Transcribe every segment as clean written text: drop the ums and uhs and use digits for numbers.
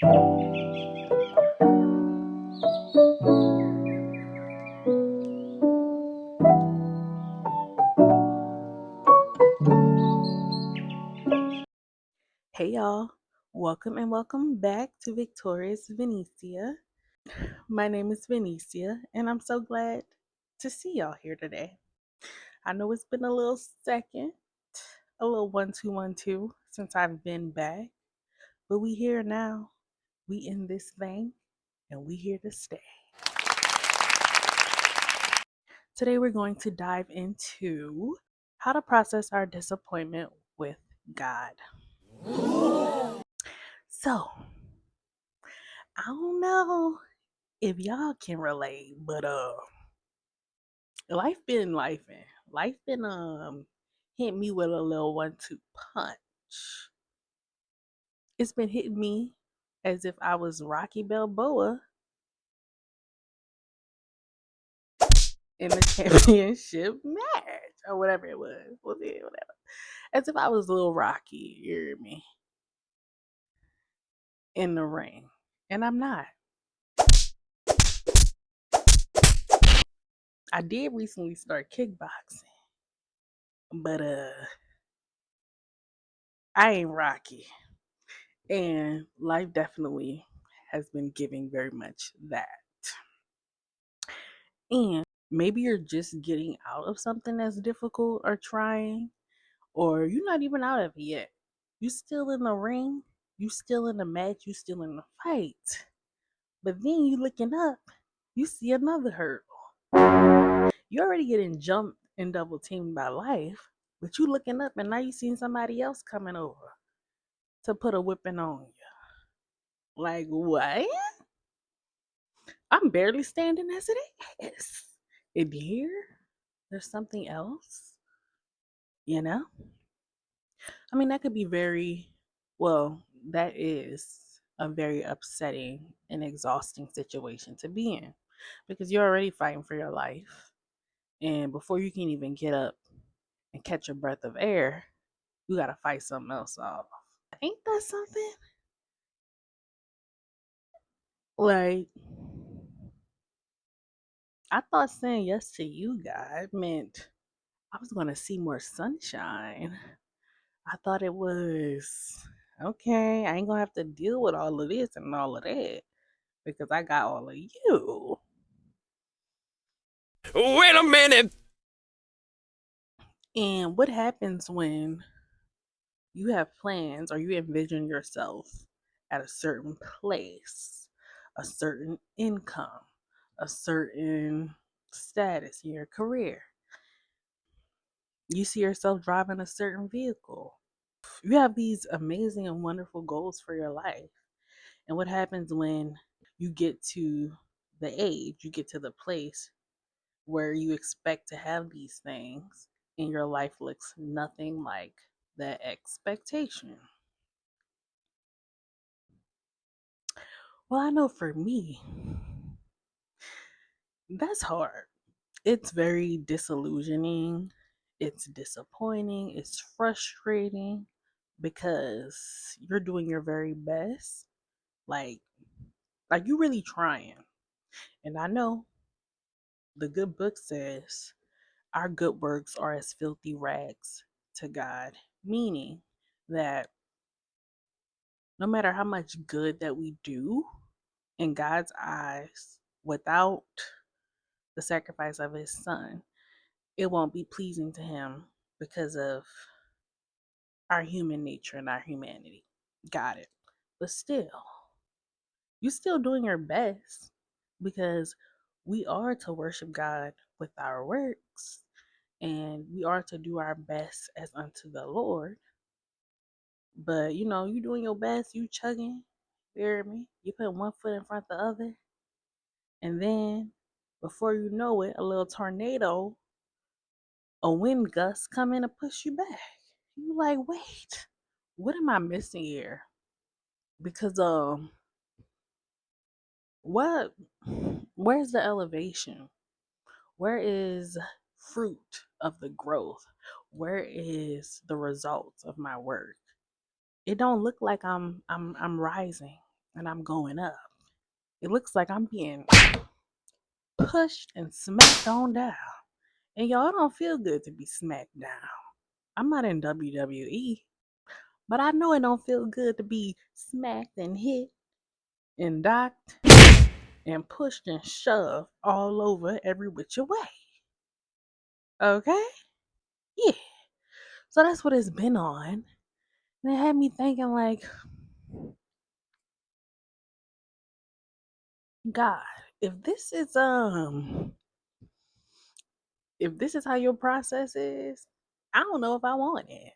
Hey y'all, welcome and welcome back to Victorious Venetia. My name is Venetia, and I'm so glad to see y'all here today. I know it's been a little second, a little 1 2 1 2 since I've been back, but we here now. We in this thing, and we here to stay. Today we're going to dive into how to process our disappointment with God. So, I don't know if y'all can relate, but life been life and life been hit me with a little 1 2 punch. It's been hitting me as if I was Rocky Balboa in the championship match or whatever it was. Whatever. As if I was little Rocky, you hear me? In the ring. And I'm not. I did recently start kickboxing, but I ain't Rocky. And life definitely has been giving very much that. And maybe you're just getting out of something that's difficult or trying, or you're not even out of it yet. You still in the ring, you still in the match, you still in the fight. But then you looking up, you see another hurdle. You already getting jumped and double teamed by life, but you looking up and now you seeing somebody else coming over to put a whipping on you. Like what? I'm barely standing as it is. And here, there's something else, you know? I mean, that could be that is a very upsetting and exhausting situation to be in because you're already fighting for your life. And before you can even get up and catch a breath of air, you got to fight something else off. Ain't that something? Like, I thought saying yes to you, God, meant I was going to see more sunshine. I thought it was okay. I ain't going to have to deal with all of this and all of that because I got all of you. Wait a minute. And what happens when you have plans or you envision yourself at a certain place, a certain income, a certain status in your career? You see yourself driving a certain vehicle. You have these amazing and wonderful goals for your life. And what happens when you get to the age, you get to the place where you expect to have these things and your life looks nothing like that expectation? Well, I know for me, that's hard. It's very disillusioning, it's disappointing, it's frustrating because you're doing your very best. Like like you really trying. And I know the good book says our good works are as filthy rags to God, meaning that no matter how much good that we do in God's eyes without the sacrifice of his son, it won't be pleasing to him because of our human nature and our humanity. Got it. But still, you still doing your best because we are to worship God with our works and we are to do our best as unto the Lord. But you doing your best, you chugging, you hear me? You put one foot in front of the other, and then before you know it, a little tornado, a wind gust come in and push you back. You like, wait, what am I missing here? Because what where's the elevation? Where is fruit of the growth? Where is the results of my work? It don't look like I'm rising. and I'm going up. It looks like I'm being pushed and smacked on down. And y'all, it don't feel good to be smacked down. I'm not in WWE, but I know it don't feel good to be smacked and hit and docked and pushed and shoved all over every which way. Okay? Yeah. So that's what it's been on. And it had me thinking like, God, if this is if this is how your process is, I don't know if I want it.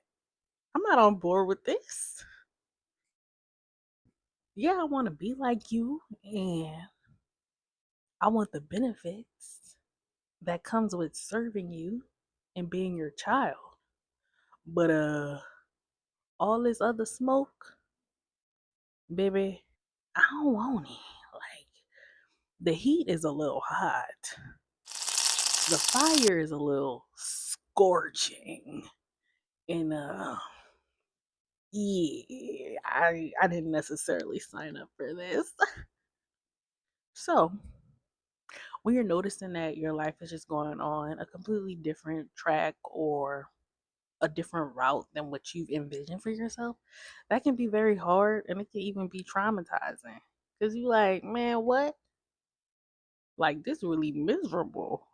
I'm not on board with this. Yeah, I want to be like you and I want the benefits that comes with serving you and being your child. But all this other smoke, baby, I don't want it. Like the heat is a little hot. The fire is a little scorching. And yeah, I didn't necessarily sign up for this. So when you're noticing that your life is just going on a completely different track or a different route than what you've envisioned for yourself, that can be very hard and it can even be traumatizing. Cause you like, man, what? Like this really miserable.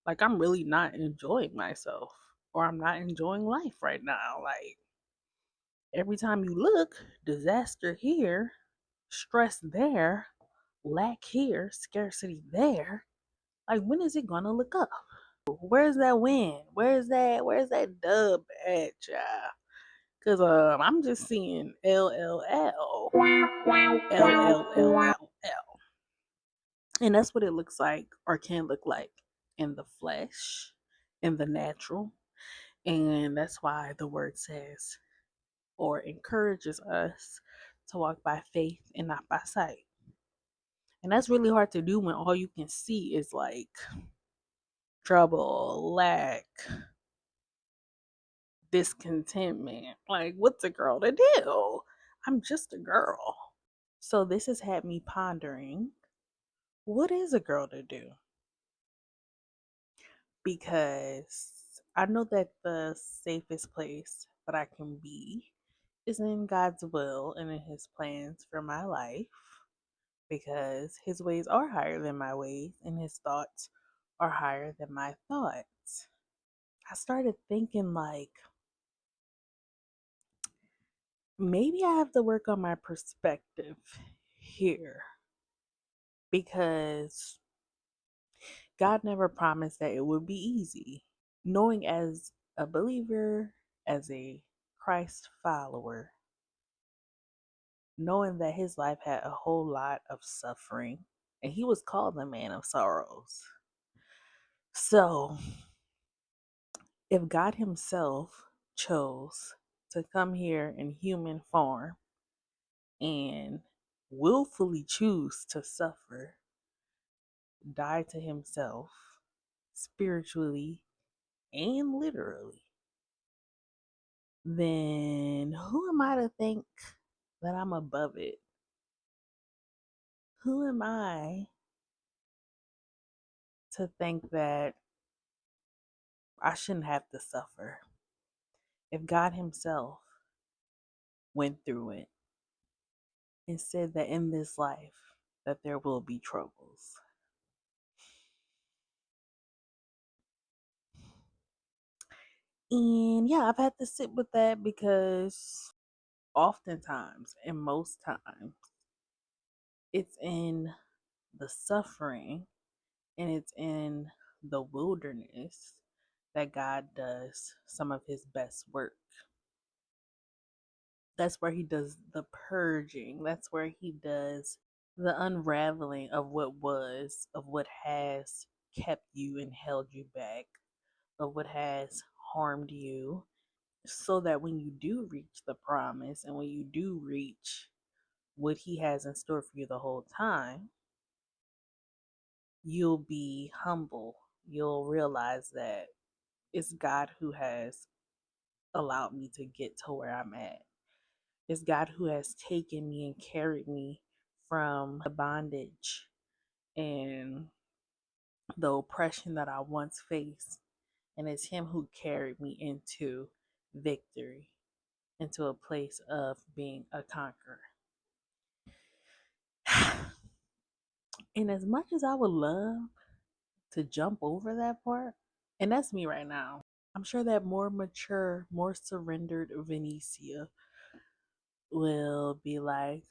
Like I'm really not enjoying myself. Or I'm not enjoying life right now. Like every time you look, disaster here, stress there, lack here, scarcity there. Like when is it gonna look up? Where's that win? Where's that dub at, y'all? Cause I'm just seeing LLL. And that's what it looks like or can look like in the flesh, in the natural. And that's why the word says or encourages us to walk by faith and not by sight. And that's really hard to do when all you can see is like trouble, lack, discontentment. Like, what's a girl to do? I'm just a girl. So, this has had me pondering what is a girl to do? Because I know that the safest place that I can be is in God's will and in His plans for my life. Because His ways are higher than my ways and His thoughts are higher than my thoughts. I started thinking, like, maybe I have to work on my perspective here because God never promised that it would be easy. Knowing as a believer, as a Christ follower, knowing that his life had a whole lot of suffering, and he was called the man of sorrows. So, if God himself chose to come here in human form and willfully choose to suffer, die to himself spiritually and literally, then who am I to think that I'm above it? Who am I to think that I shouldn't have to suffer if God himself went through it and said that in this life that there will be troubles? And yeah, I've had to sit with that because oftentimes and most times it's in the suffering and it's in the wilderness that God does some of his best work. That's where he does the purging. That's where he does the unraveling of what was, of what has kept you and held you back, of what has harmed you, so that when you do reach the promise and when you do reach what he has in store for you the whole time, you'll be humble. You'll realize that it's God who has allowed me to get to where I'm at. It's God who has taken me and carried me from the bondage and the oppression that I once faced. And it's Him who carried me into victory, into a place of being a conqueror. And as much as I would love to jump over that part, and that's me right now, I'm sure that more mature, more surrendered Venetia will be like,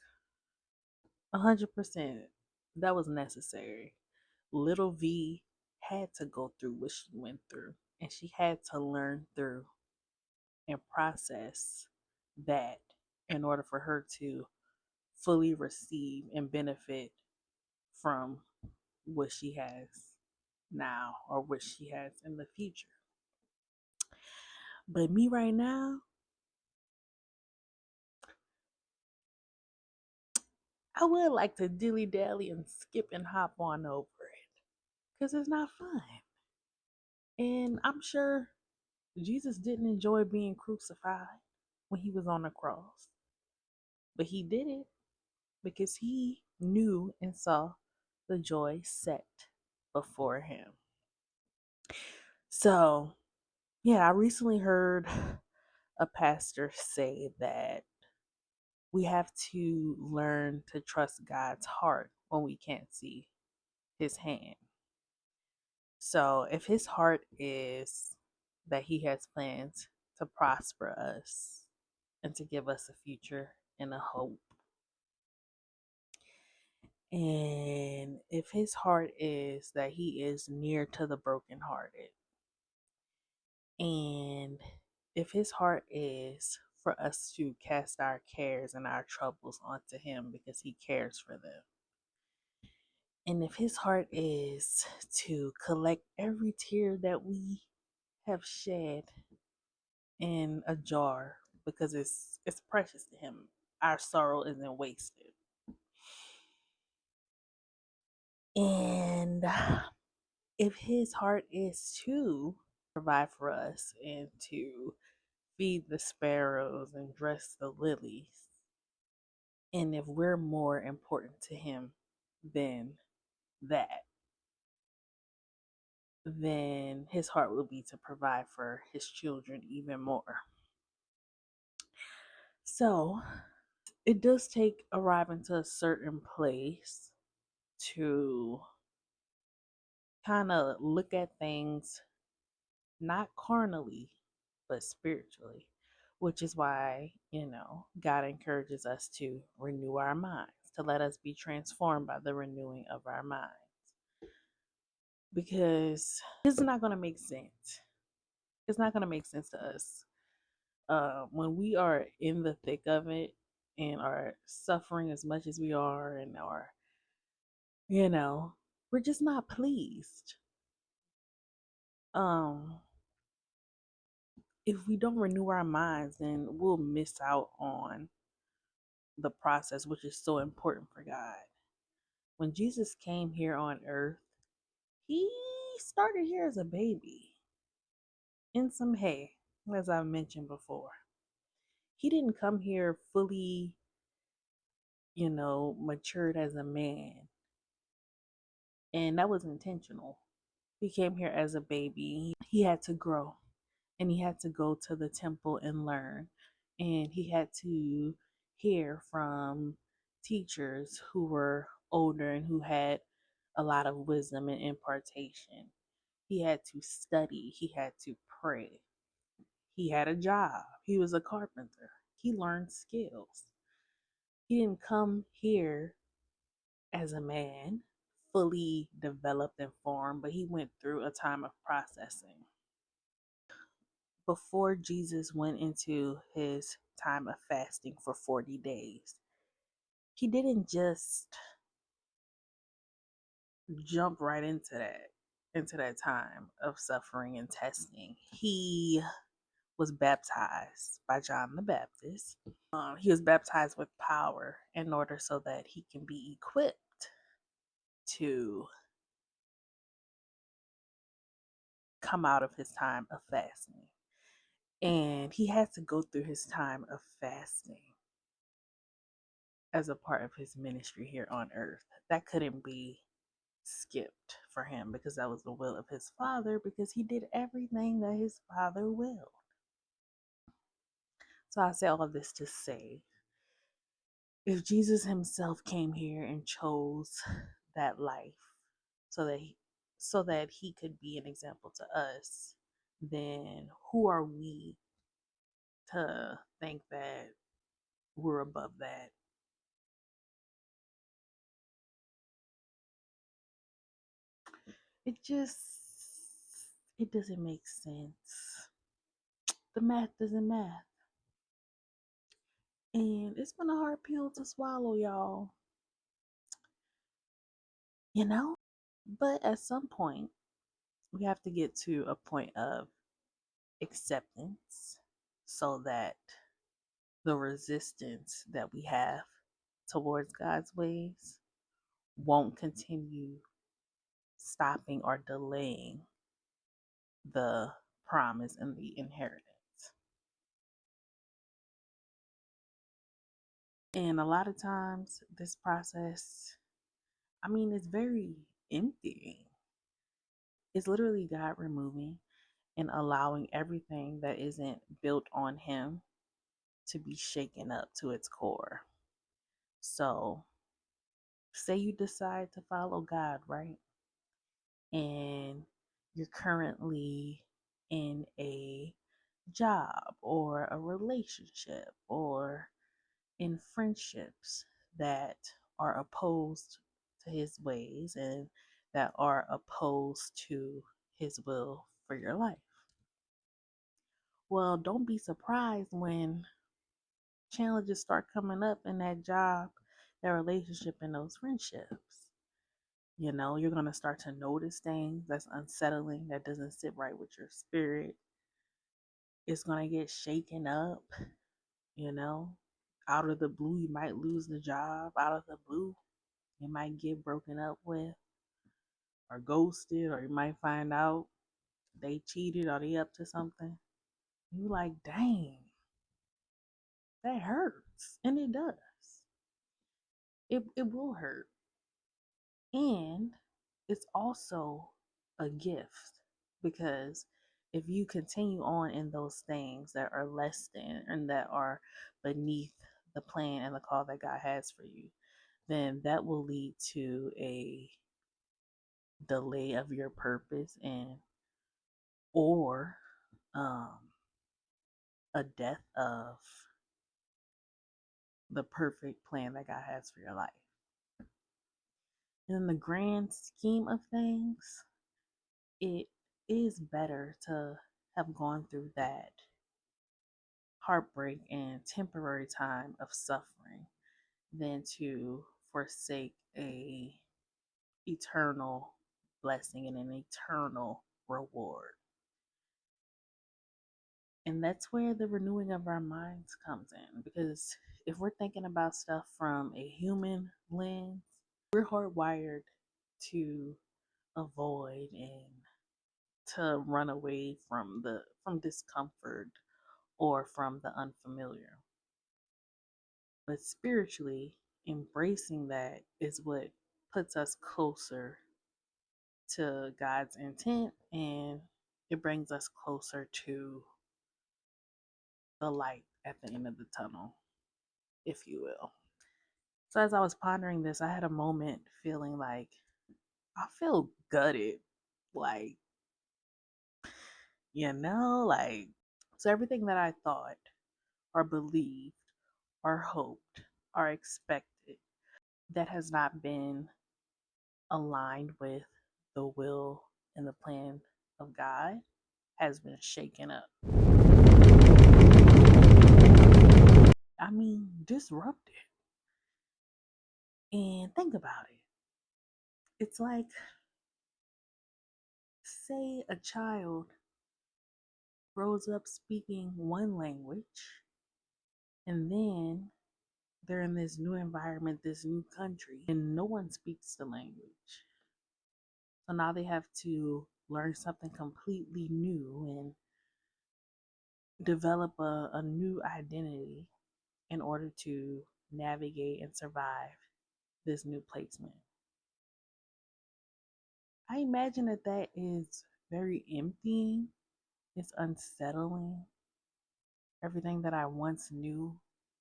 100%, that was necessary. Little V had to go through what she went through, and she had to learn through and process that in order for her to fully receive and benefit from what she has now or what she has in the future. But me right now, I would like to dilly dally and skip and hop on over it because it's not fun. And I'm sure Jesus didn't enjoy being crucified when he was on the cross, but he did it because he knew and saw the joy set before him. So, yeah, I recently heard a pastor say that we have to learn to trust God's heart when we can't see his hand. So, if his heart is that he has plans to prosper us and to give us a future and a hope, and if his heart is that he is near to the brokenhearted, and if his heart is for us to cast our cares and our troubles onto him because he cares for them, and if his heart is to collect every tear that we have shed in a jar because it's precious to him, our sorrow isn't wasted. And if his heart is to provide for us and to feed the sparrows and dress the lilies, and if we're more important to him than that, then his heart will be to provide for his children even more. So it does take arriving to a certain place to kind of look at things not carnally, but spiritually, which is why, God encourages us to renew our minds, to let us be transformed by the renewing of our minds. Because it's not going to make sense. It's not going to make sense to us. When we are in the thick of it and are suffering as much as we are and are, we're just not pleased. Um, if we don't renew our minds, then we'll miss out on the process, which is so important for God. When Jesus came here on earth, he started here as a baby in some hay, as I've mentioned before. He didn't come here fully, matured as a man. And that was intentional. He came here as a baby. He had to grow and he had to go to the temple and learn. And he had to hear from teachers who were older and who had a lot of wisdom and impartation. He had to study, he had to pray. He had a job, he was a carpenter. He learned skills. He didn't come here as a man, fully developed and formed, but he went through a time of processing. Before Jesus went into his time of fasting for 40 days, he didn't just jump right into that time of suffering and testing. He was baptized by John the Baptist. He was baptized with power in order so that he can be equipped to come out of his time of fasting. And he had to go through his time of fasting as a part of his ministry here on earth. That couldn't be skipped for him because that was the will of his father, because he did everything that his father willed. So I say all of this to say, if Jesus himself came here and chose that life so that he could be an example to us, then who are we to think that we're above that? It just, it doesn't make sense. The math doesn't math. And it's been a hard pill to swallow, y'all. You know? But at some point, we have to get to a point of acceptance so that the resistance that we have towards God's ways won't continue stopping or delaying the promise and the inheritance. And a lot of times, this process, I mean, it's very emptying. It's literally God removing and allowing everything that isn't built on Him to be shaken up to its core. So, say you decide to follow God, right? And you're currently in a job or a relationship or in friendships that are opposed to his ways and that are opposed to his will for your life. Well, don't be surprised when challenges start coming up in that job, that relationship, and those friendships. You know, you're going to start to notice things that's unsettling, that doesn't sit right with your spirit. It's going to get shaken up, you know. Out of the blue, you might lose the job. Out of the blue, you might get broken up with or ghosted, or you might find out they cheated or they up to something. You like, dang, that hurts. And it does. It will hurt. And it's also a gift, because if you continue on in those things that are less than and that are beneath the plan and the call that God has for you, then that will lead to a delay of your purpose, and or um, a death of the perfect plan that God has for your life. In the grand scheme of things, it is better to have gone through that heartbreak and temporary time of suffering than to forsake a eternal blessing and an eternal reward. And that's where the renewing of our minds comes in, because if we're thinking about stuff from a human lens, we're hardwired to avoid and to run away from discomfort or from the unfamiliar. But spiritually, embracing that is what puts us closer to God's intent, and it brings us closer to the light at the end of the tunnel, if you will. So as I was pondering this, I had a moment feeling like I feel gutted. Like, like, so everything that I thought or believed or hoped or expected that has not been aligned with the will and the plan of God has been shaken up. I mean, disrupted. And think about it. It's like, say a child grows up speaking one language, and then they're in this new environment, this new country, and no one speaks the language. So now they have to learn something completely new and develop a new identity in order to navigate and survive this new placement. I imagine that that is very emptying. It's unsettling. Everything that I once knew,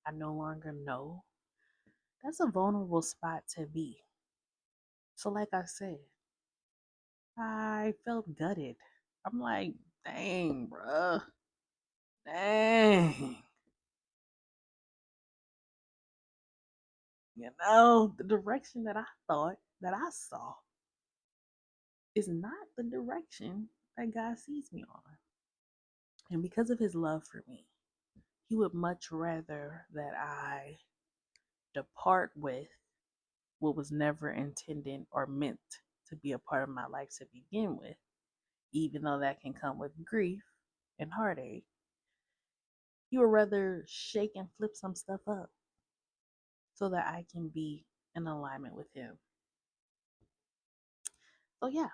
I no longer know. That's a vulnerable spot to be. So, like I said, I felt gutted. I'm like, dang, bruh. Dang. The direction that I thought that I saw is not the direction that God sees me on. And because of his love for me, he would much rather that I depart with what was never intended or meant to be a part of my life to begin with, even though that can come with grief and heartache. He would rather shake and flip some stuff up so that I can be in alignment with him. So yeah.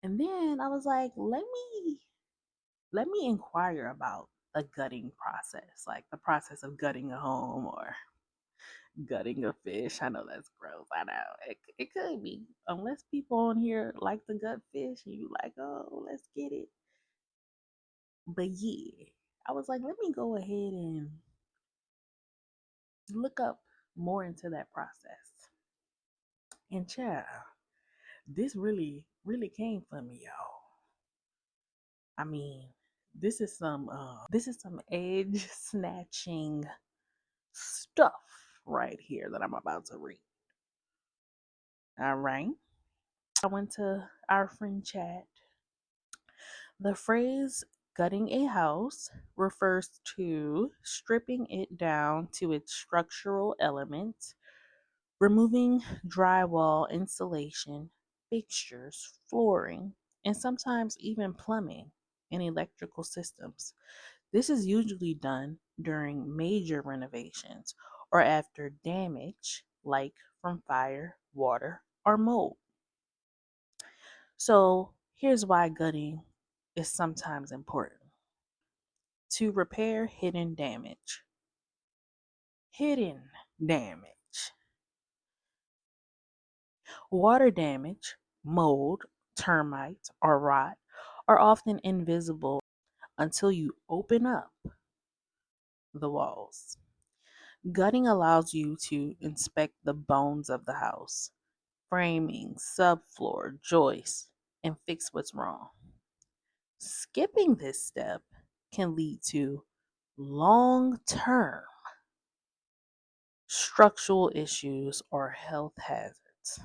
And then I was like, let me inquire about the gutting process, like the process of gutting a home or gutting a fish. I know that's gross. I know it could be, unless people on here like the gut fish and you like, oh, let's get it. But yeah, I was like, let me go ahead and look up more into that process. And child, this really came for me, y'all. I mean, this is some edge snatching stuff right here that I'm about to read. All right. I went to our friend chat. The phrase gutting a house refers to stripping it down to its structural elements, removing drywall, insulation, fixtures, flooring, and sometimes even plumbing and electrical systems. This is usually done during major renovations or after damage like from fire, water, or mold. So, here's why gutting is sometimes important: to repair hidden damage. Hidden damage. Water damage, mold, termites, or rot are often invisible until you open up the walls. Gutting allows you to inspect the bones of the house, framing, subfloor, joists, and fix what's wrong. Skipping this step can lead to long term structural issues or health hazards.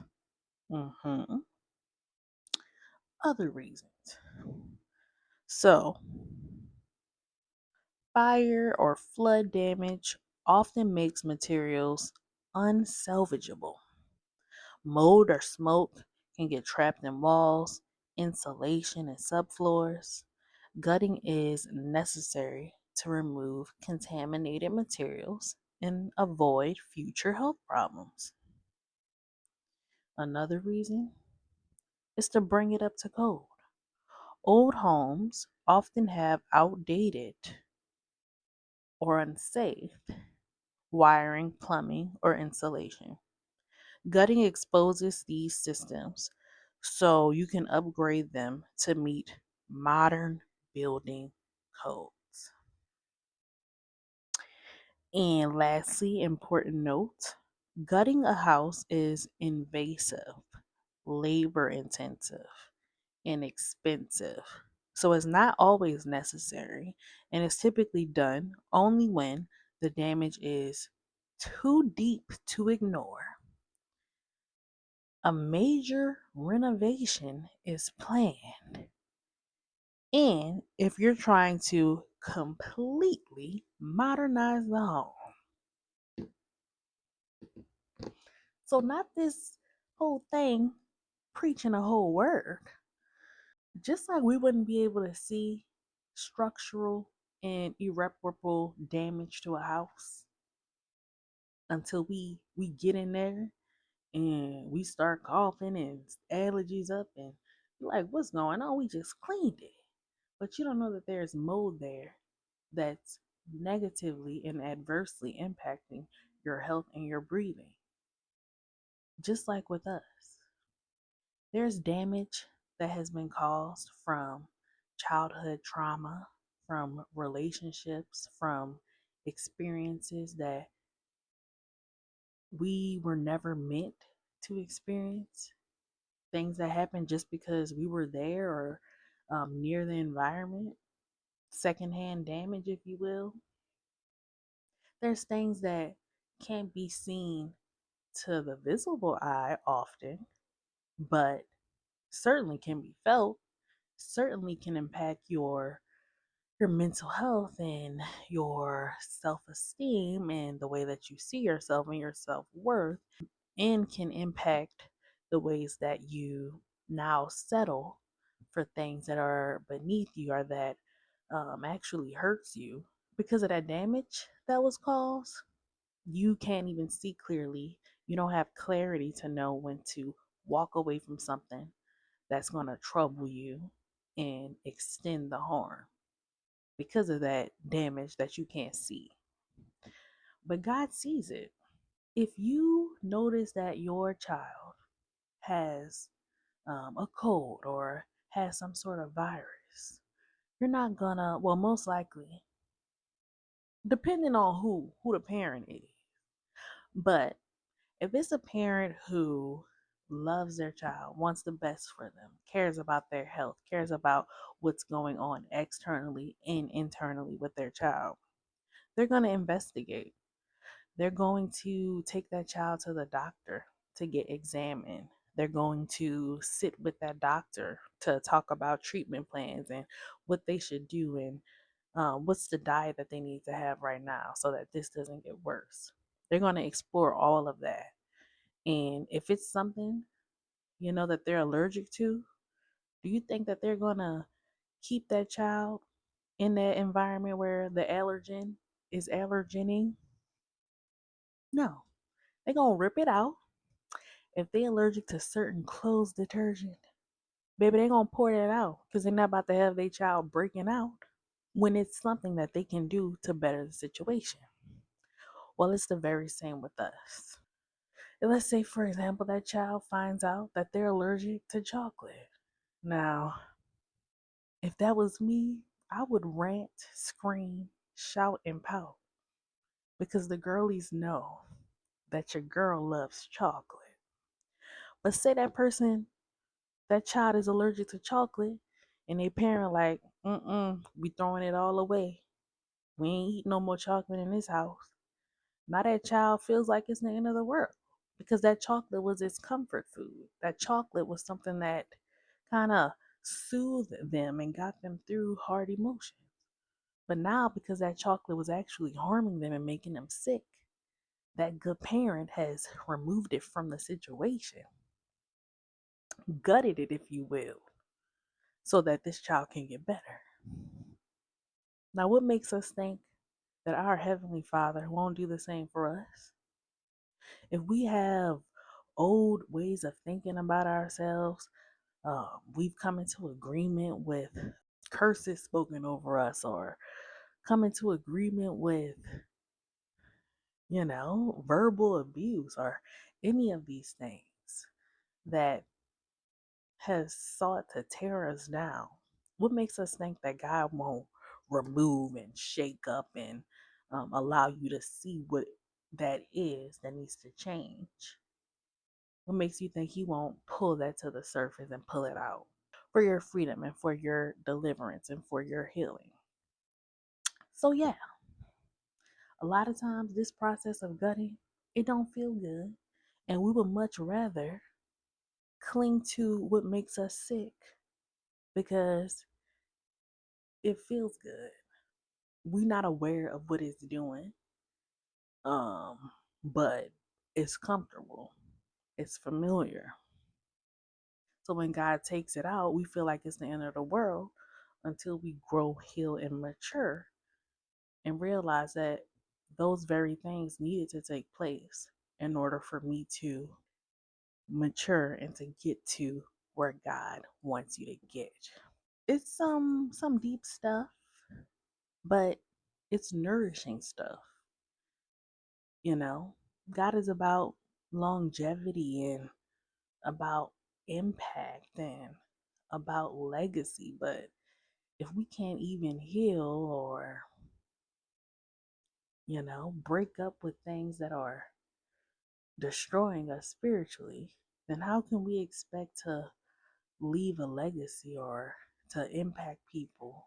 Mhm. Other reasons. So, fire or flood damage often makes materials unsalvageable. Mold or smoke can get trapped in walls, insulation, and subfloors. Gutting is necessary to remove contaminated materials and avoid future health problems. Another reason is to bring it up to code. Old homes often have outdated or unsafe wiring, plumbing, or insulation. Gutting exposes these systems so you can upgrade them to meet modern building codes. And lastly, important note: gutting a house is invasive, labor intensive, and expensive. So it's not always necessary, and it's typically done only when the damage is too deep to ignore. A major renovation is planned, and if you're trying to completely modernize the home. So, not this whole thing preaching a whole word. Just like we wouldn't be able to see structural and irreparable damage to a house until we get in there and we start coughing and allergies up and you're like, what's going on? We just cleaned it. But you don't know that there's mold there that's negatively and adversely impacting your health, and your breathing. Just like with us, there's damage that has been caused from childhood trauma, from relationships, from experiences that we were never meant to experience, things that happened just because we were there or near the environment, secondhand damage, if you will. There's things that can't be seen to the visible eye often, but certainly can be felt, certainly can impact your mental health and your self-esteem and the way that you see yourself and your self-worth, and can impact the ways that you now settle for things that are beneath you or that actually hurts you because of that damage that was caused. You can't even see clearly. You don't have clarity to know when to walk away from something that's going to trouble you and extend the harm because of that damage that you can't see. But God sees it. If you notice that your child has a cold or has some sort of virus, you're not gonna, well, most likely, depending on who the parent is, but if it's a parent who loves their child, wants the best for them, cares about their health, cares about what's going on externally and internally with their child, they're going to investigate. They're going to take that child to the doctor to get examined. They're going to sit with that doctor to talk about treatment plans and what they should do and what's the diet that they need to have right now so that this doesn't get worse. They're going to explore all of that. And if it's something, that they're allergic to, do you think that they're going to keep that child in that environment where the allergen is allergening? No. They're going to rip it out. If they're allergic to certain clothes detergent, baby, they're going to pour that out because they're not about to have their child breaking out when it's something that they can do to better the situation. Well, it's the very same with us. And let's say, for example, that child finds out that they're allergic to chocolate. Now, if that was me, I would rant, scream, shout, and pout because the girlies know that your girl loves chocolate. But say that child is allergic to chocolate, and they parent like, we throwing it all away. We ain't eat no more chocolate in this house. Now that child feels like it's the end of the world because that chocolate was its comfort food. That chocolate was something that kind of soothed them and got them through hard emotions. But now, because that chocolate was actually harming them and making them sick, that good parent has removed it from the situation, gutted it, if you will, so that this child can get better. Now, what makes us think that our Heavenly Father won't do the same for us? If we have old ways of thinking about ourselves, we've come into agreement with curses spoken over us, or come into agreement with, verbal abuse, or any of these things that has sought to tear us down. What makes us think that God won't remove and shake up and allow you to see what that is that needs to change? What makes you think He won't pull that to the surface and pull it out for your freedom and for your deliverance and for your healing? So, yeah, a lot of times this process of gutting, it don't feel good. And we would much rather cling to what makes us sick because it feels good. We're not aware of what it's doing, um, but it's comfortable, it's familiar. So when God takes it out, we feel like it's the end of the world until we grow, heal, and mature and realize that those very things needed to take place in order for me to mature and to get to where God wants you to get. It's some deep stuff, but it's nourishing stuff. You know, God is about longevity and about impact and about legacy. But if we can't even heal or, break up with things that are destroying us spiritually, then how can we expect to leave a legacy or to impact people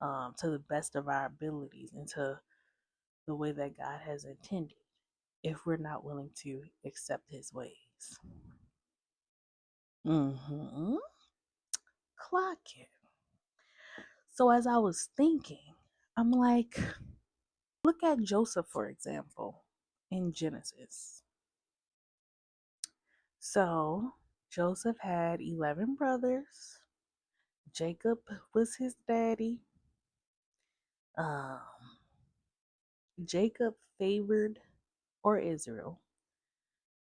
to the best of our abilities and to the way that God has intended if we're not willing to accept his ways? Mm-hmm. Clock it. So as I was thinking, I'm like, look at Joseph, for example, in Genesis. So Joseph had 11 brothers. Jacob was his daddy. Um, Jacob favored, or Israel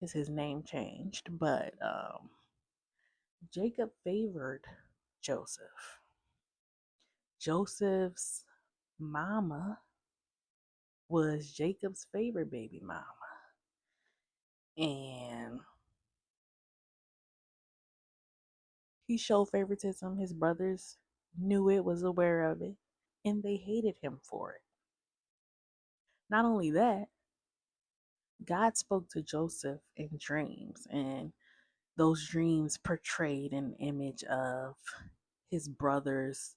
is his name changed, but Jacob favored Joseph. Joseph's mama was Jacob's favorite baby mama. And he showed favoritism. His brothers knew it, was aware of it, and they hated him for it. Not only that, God spoke to Joseph in dreams, and those dreams portrayed an image of his brothers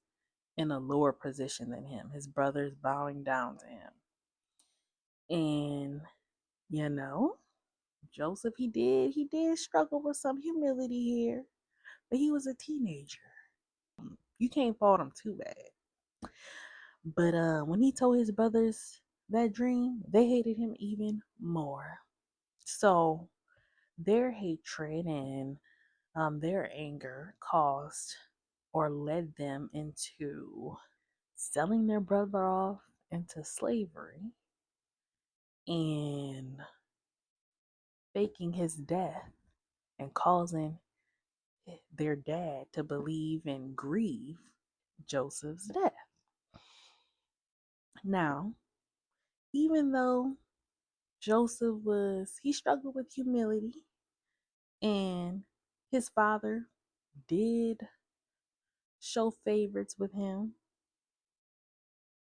in a lower position than him, his brothers bowing down to him. And, you know, Joseph, he did struggle with some humility here, but he was a teenager. You can't fault him too bad. But when he told his brothers that dream, they hated him even more. So their hatred and their anger caused or led them into selling their brother off into slavery and faking his death and causing their dad to believe and grieve Joseph's death. Now, even though he struggled with humility, and his father did show favorites with him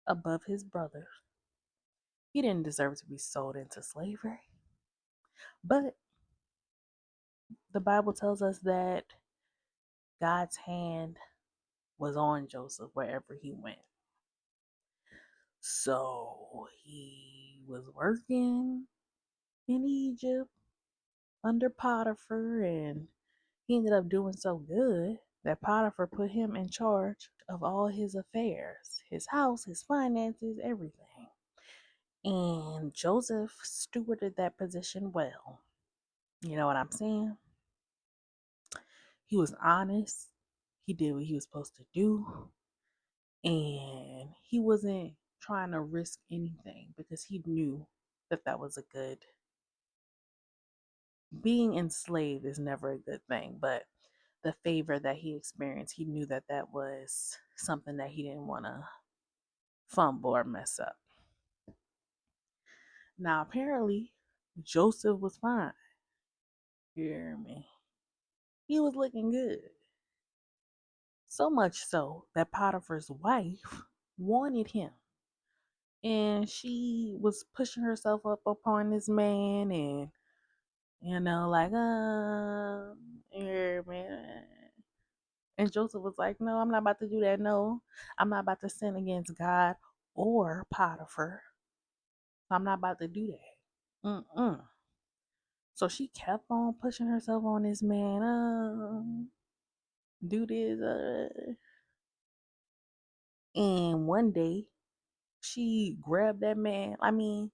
above his brother. He didn't deserve to be sold into slavery. But the Bible tells us that God's hand was on Joseph wherever he went. So he was working in Egypt under Potiphar, and he ended up doing so good that Potiphar put him in charge of all his affairs, his house, his finances, everything. And Joseph stewarded that position well. You know what I'm saying? He was honest. He did what he was supposed to do. And he wasn't trying to risk anything because he knew that that was a good. Being enslaved is never a good thing, but the favor that he experienced, he knew that that was something that he didn't want to fumble or mess up. Now, apparently, Joseph was fine. You hear me? He was looking good. So much so that Potiphar's wife wanted him. And she was pushing herself up upon this man and, like, here, man. And Joseph was like, no, I'm not about to do that. No, I'm not about to sin against God or Potiphar. I'm not about to do that. So she kept on pushing herself on this man. Do this. And one day, she grabbed that man. I mean,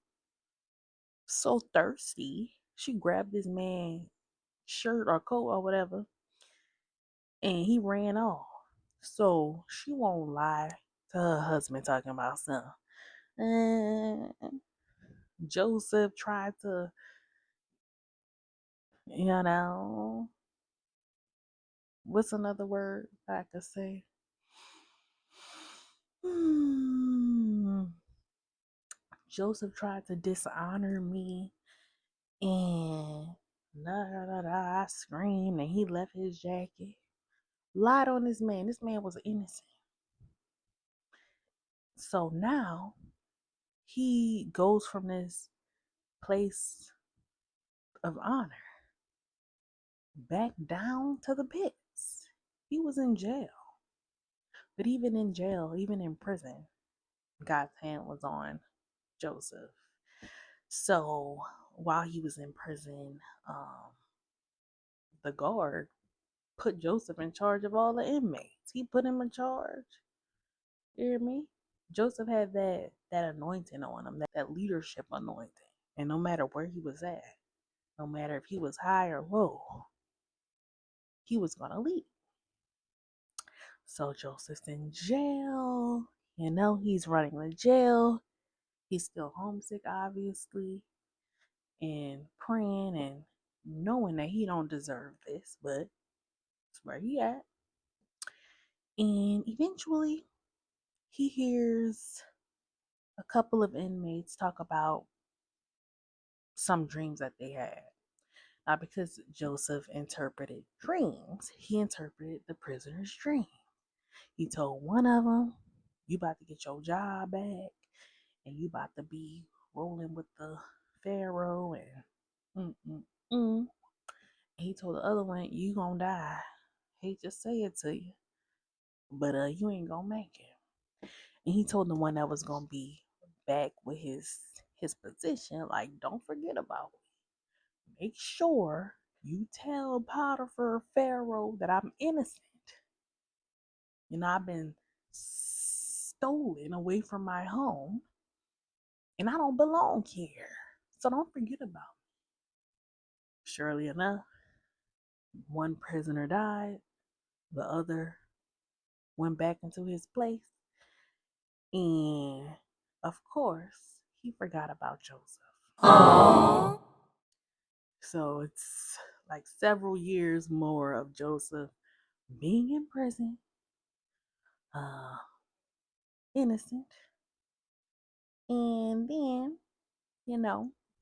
so thirsty. She grabbed this man's shirt or coat or whatever, and he ran off. So she won't lie to her husband talking about something. Joseph tried to, you know, what's another word I could say? Joseph tried to dishonor me, and da da da da. I screamed, and he left his jacket. Lied on this man. This man was innocent. So now he goes from this place of honor back down to the pits. He was in jail. But even in jail, even in prison, God's hand was on Joseph. So while he was in prison, the guard put Joseph in charge of all the inmates. He put him in charge. You hear me? Joseph had that anointing on him, that leadership anointing. And no matter where he was at, no matter if he was high or low, he was gonna lead. So Joseph's in jail. He's running the jail. He's still homesick, obviously, and praying and knowing that he don't deserve this, but it's where he at. And eventually, he hears a couple of inmates talk about some dreams that they had. Not because Joseph interpreted dreams, he interpreted the prisoner's dream. He told one of them, "You about to get your job back, and you about to be rolling with the Pharaoh." And he told the other one, "You gonna die. Hate to say it to you, but you ain't gonna make it." And he told the one that was gonna be back with his position, like, "Don't forget about me. Make sure you tell Potiphar, Pharaoh, that I'm innocent. I've been stolen away from my home, and I don't belong here. So don't forget about me." Surely enough, one prisoner died, the other went back into his place, and of course, he forgot about Joseph. Aww. So it's like several years more of Joseph being in prison, uh, innocent. And then,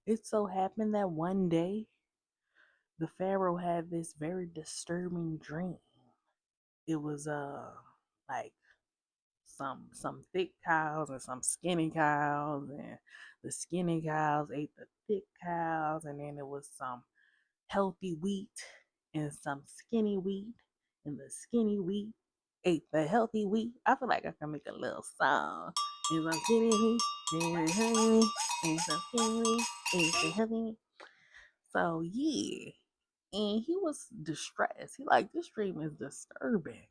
it so happened that one day the Pharaoh had this very disturbing dream. It was like some thick cows and some skinny cows, and the skinny cows ate the thick cows, and then it was some healthy wheat and some skinny wheat, and the skinny wheat ate the healthy wheat. I feel like I can make a little song. And some skinny wheat and the healthy wheat, and some skinny wheat and the healthy wheat. So yeah. And he was distressed. He like, "This dream is disturbing.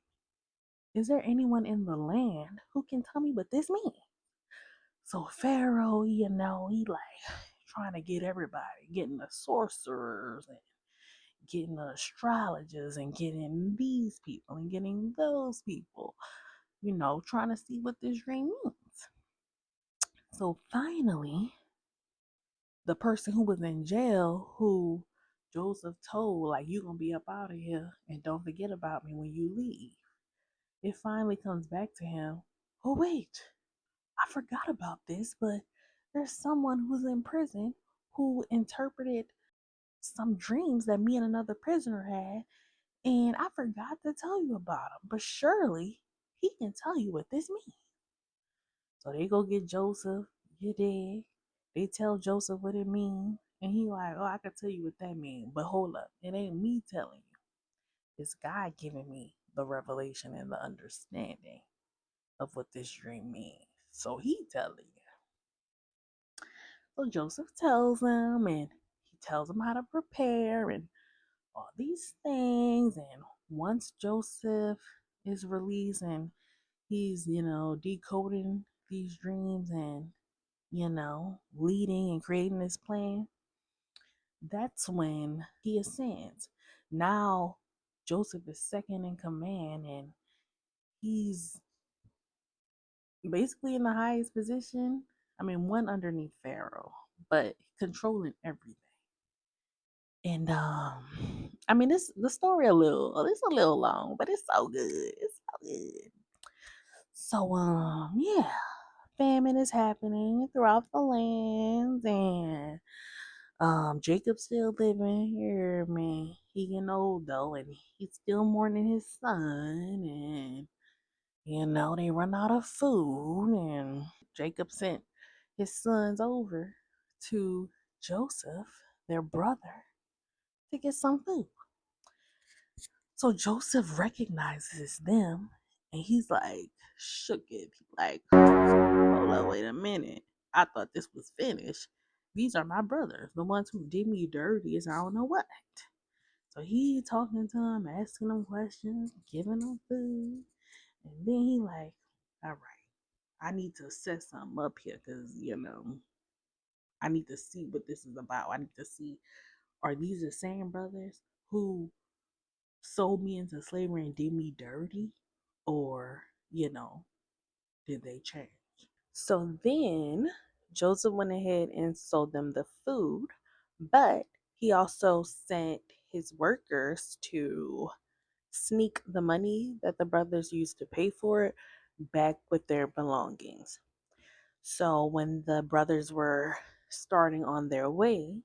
Is there anyone in the land who can tell me what this means?" So Pharaoh, he like trying to get everybody, getting the sorcerers and getting the astrologers and getting these people and getting those people, trying to see what this dream means. So finally, the person who was in jail, who Joseph told, like, "You're going to be up out of here and don't forget about me when you leave," it finally comes back to him. "Oh, wait, I forgot about this, but there's someone who's in prison who interpreted some dreams that me and another prisoner had, and I forgot to tell you about him, but surely he can tell you what this means." So they go get Joseph. You dig? They tell Joseph what it means, and he like, "Oh, I can tell you what that means, but hold up, it ain't me telling you. It's God giving me the revelation and the understanding of what this dream means. So he telling you." So Joseph tells him, and he tells him how to prepare and all these things. And once Joseph is released and he's, decoding these dreams and, leading and creating this plan, that's when he ascends. Now Joseph is second in command, and he's basically in the highest position. I mean, one underneath Pharaoh, but controlling everything. And I mean, the story it's a little long, but it's so good. It's so good. So yeah. famine is happening throughout the lands, and Jacob's still living here, man. He getting old though, and he's still mourning his son, and they run out of food, and Jacob sent his sons over to Joseph, their brother, to get some food. So Joseph recognizes them, and he's like shook it. Like, hold up, wait a minute. I thought this was finished. These are my brothers, the ones who did me dirty as I don't know what. So he talking to them, asking them questions, giving them food. And then he like, all right, I need to set something up here because, I need to see what this is about. I need to see, are these the same brothers who sold me into slavery and did me dirty? Or, did they change? So then Joseph went ahead and sold them the food, but he also sent his workers to sneak the money that the brothers used to pay for it back with their belongings. So when the brothers were starting on their way,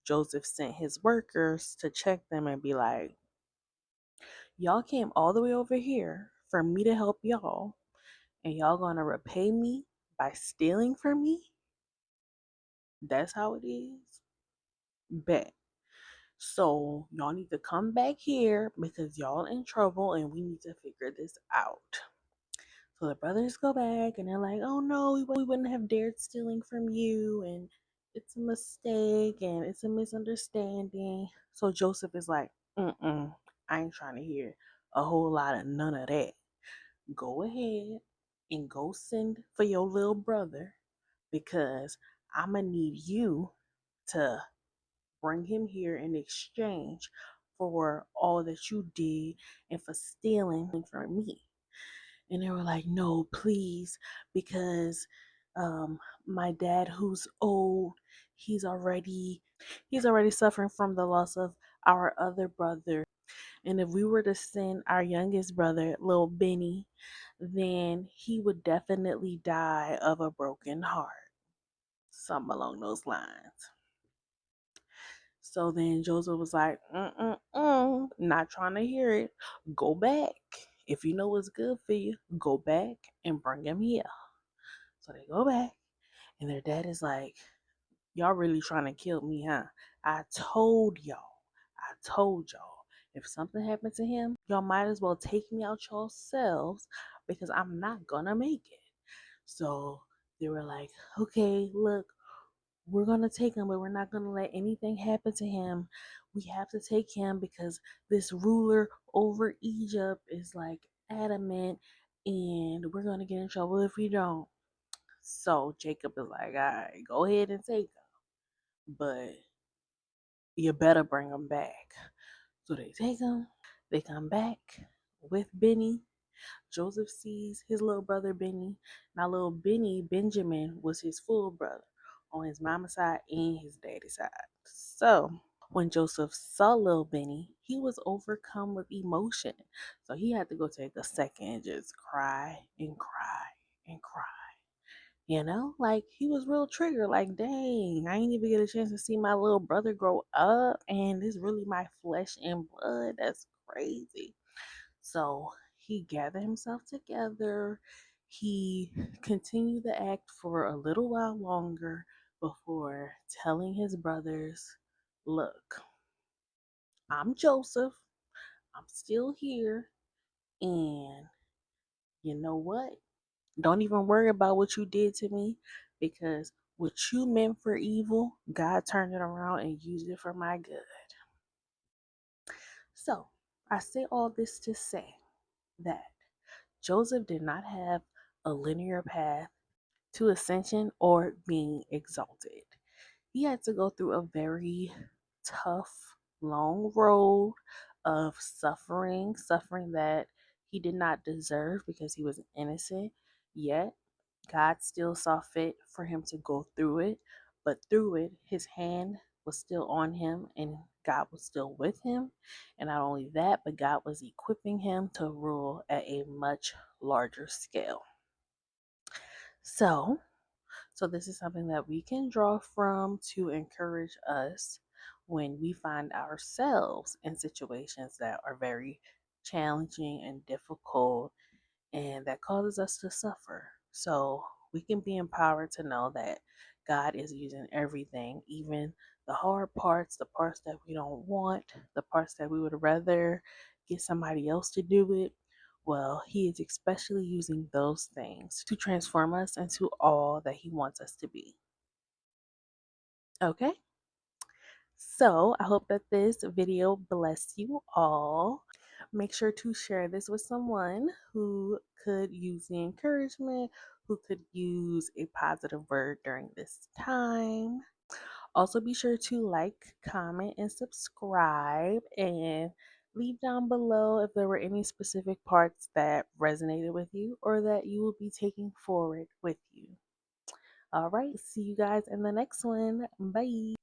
Joseph sent his workers to check them and be like, y'all came all the way over here for me to help y'all, and y'all gonna repay me by stealing from me? That's how it is? Bet. So y'all need to come back here because y'all in trouble and we need to figure this out. So the brothers go back and they're like, oh no, we wouldn't have dared stealing from you, and it's a mistake and it's a misunderstanding. So Joseph is like, I ain't trying to hear a whole lot of none of that. Go ahead and go send for your little brother because I'm going to need you to bring him here in exchange for all that you did and for stealing from me. And they were like, no, please, because my dad, who's old, he's already suffering from the loss of our other brother. And if we were to send our youngest brother, little Benny, then he would definitely die of a broken heart. Something along those lines. So then Joseph was like, not trying to hear it. Go back. If you know what's good for you, go back and bring him here. So they go back, and their dad is like, y'all really trying to kill me, huh? I told y'all. If something happened to him, y'all might as well take me out yourselves because I'm not gonna make it. So they were like, okay, look, we're going to take him, but we're not going to let anything happen to him. We have to take him because this ruler over Egypt is like adamant, and we're going to get in trouble if we don't. So Jacob is like, all right, go ahead and take him, but you better bring him back. So they take him, they come back with Benny. Joseph sees his little brother Benny. Now, little Benjamin, was his full brother on his mama's side and his daddy's side. So, when Joseph saw little Benny, he was overcome with emotion. So, he had to go take a second and just cry and cry and cry. Like he was real triggered. Like, dang, I ain't even get a chance to see my little brother grow up, and this really my flesh and blood. That's crazy. So he gathered himself together. He continued to act for a little while longer before telling his brothers, look, I'm Joseph. I'm still here. And you know what? Don't even worry about what you did to me because what you meant for evil, God turned it around and used it for my good. So I say all this to say that Joseph did not have a linear path to ascension or being exalted. He had to go through a very tough, long road of suffering that he did not deserve because he was innocent. Yet, God still saw fit for him to go through it, but through it, his hand was still on him and God was still with him. And not only that, but God was equipping him to rule at a much larger scale. So, so this is something that we can draw from to encourage us when we find ourselves in situations that are very challenging and difficult and that causes us to suffer. So we can be empowered to know that God is using everything, even the hard parts, the parts that we don't want, the parts that we would rather get somebody else to do it. Well, He is especially using those things to transform us into all that He wants us to be. Okay? So I hope that this video bless you all. Make sure to share this with someone who could use the encouragement, who could use a positive word during this time. Also, be sure to like, comment, and subscribe, and leave down below if there were any specific parts that resonated with you or that you will be taking forward with you. All right, see you guys in the next one. Bye.